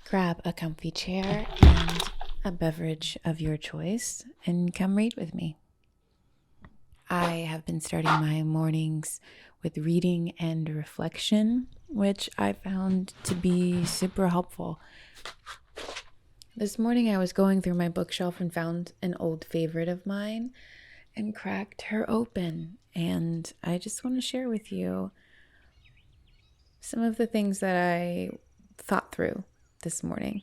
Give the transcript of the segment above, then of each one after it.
Grab a comfy chair and a beverage of your choice and come read with me. I have been starting my mornings with reading and reflection, which I found to be super helpful. This morning I was going through my bookshelf and found an old favorite of mine and cracked her open. And I just want to share with you some of the things that I thought through this morning.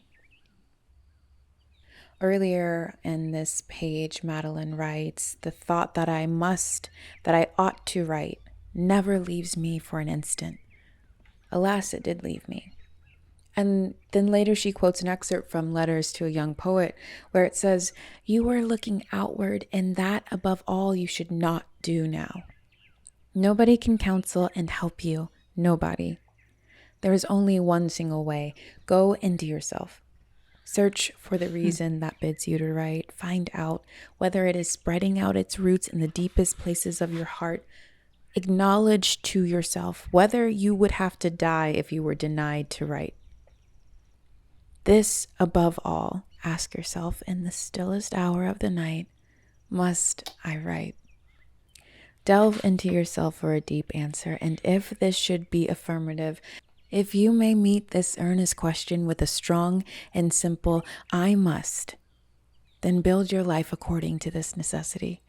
Earlier in this page, Madeleine writes, "The thought that I ought to write, never leaves me for an instant. Alas, it did leave me." And then later she quotes an excerpt from Letters to a Young Poet, where it says, "You are looking outward, and that above all you should not do now. Nobody can counsel and help you, nobody. There is only one single way. Go into yourself. Search for the reason that bids you to write. Find out whether it is spreading out its roots in the deepest places of your heart. Acknowledge to yourself whether you would have to die if you were denied to write. This, above all, ask yourself in the stillest hour of the night, must I write? Delve into yourself for a deep answer, and if this should be affirmative, if you may meet this earnest question with a strong and simple "I must," then build your life according to this necessity.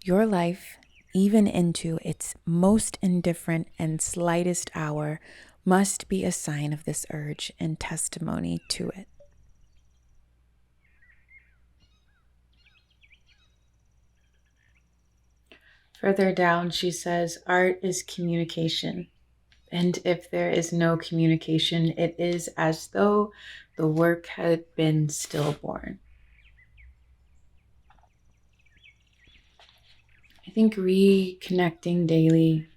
Your life, even into its most indifferent and slightest hour, must be a sign of this urge and testimony to it. Further down, she says, "Art is communication. And if there is no communication, it is as though the work had been stillborn." I think reconnecting daily,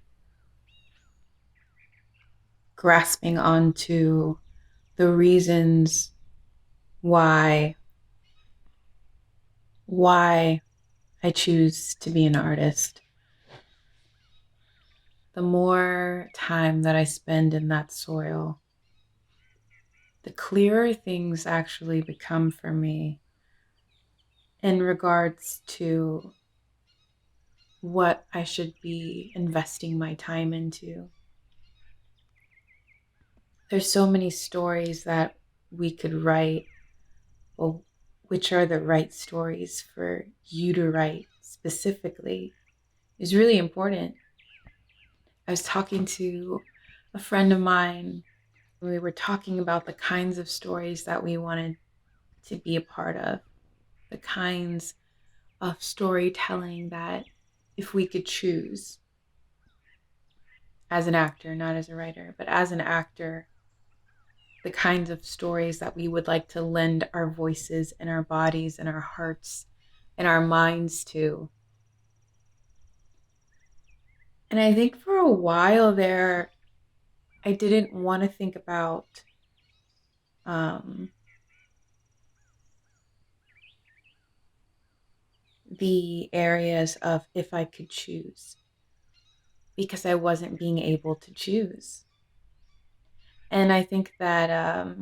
grasping onto the reasons why I choose to be an artist. The more time that I spend in that soil, the clearer things actually become for me in regards to what I should be investing my time into. There's so many stories that we could write. Well, which are the right stories for you to write specifically is really important. I was talking to a friend of mine. We were talking about the kinds of stories that we wanted to be a part of, the kinds of storytelling that if we could choose as an actor, not as a writer, but as an actor, the kinds of stories that we would like to lend our voices and our bodies and our hearts and our minds to. And I think for a while there, I didn't want to think about the areas of if I could choose, because I wasn't being able to choose. And I think that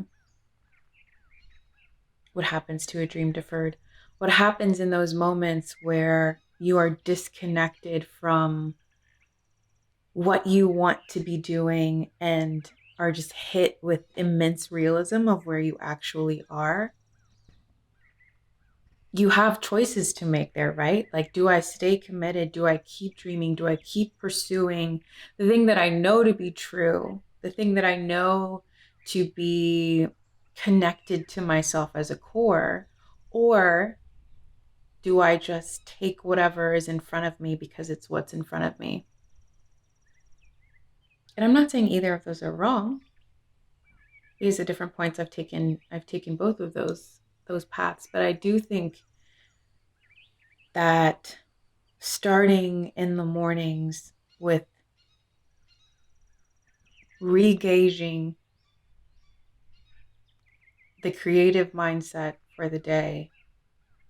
what happens to a dream deferred, what happens in those moments where you are disconnected from what you want to be doing and are just hit with immense realism of where you actually are. You have choices to make there, right? Like, do I stay committed? Do I keep dreaming? Do I keep pursuing the thing that I know to be true, the thing that I know to be connected to myself as a core? Or do I just take whatever is in front of me because it's what's in front of me? And I'm not saying either of those are wrong. Because at different points I've taken both of those paths. But I do think that starting in the mornings with re-gauging the creative mindset for the day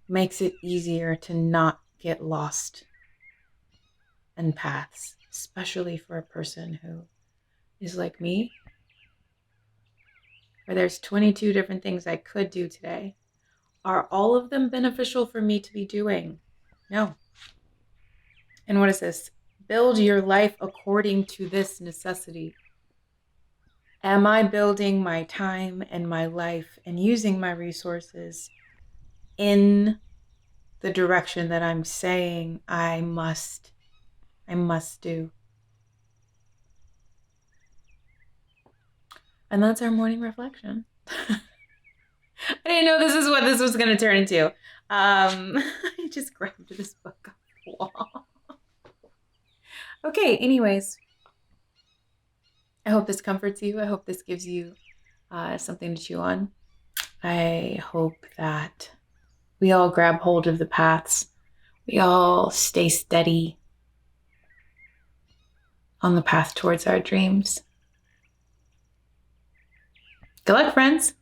makes it easier to not get lost in paths, especially for a person who is like me, or there's 22 different things I could do today. Are all of them beneficial for me to be doing? No. And what is this? Build your life according to this necessity. Am I building my time and my life and using my resources in the direction that I'm saying I must do? And that's our morning reflection. I didn't know this is what this was going to turn into. I just grabbed this book off the wall. Okay, anyways, I hope this comforts you. I hope this gives you something to chew on. I hope that we all grab hold of the paths. We all stay steady on the path towards our dreams. Good luck, friends.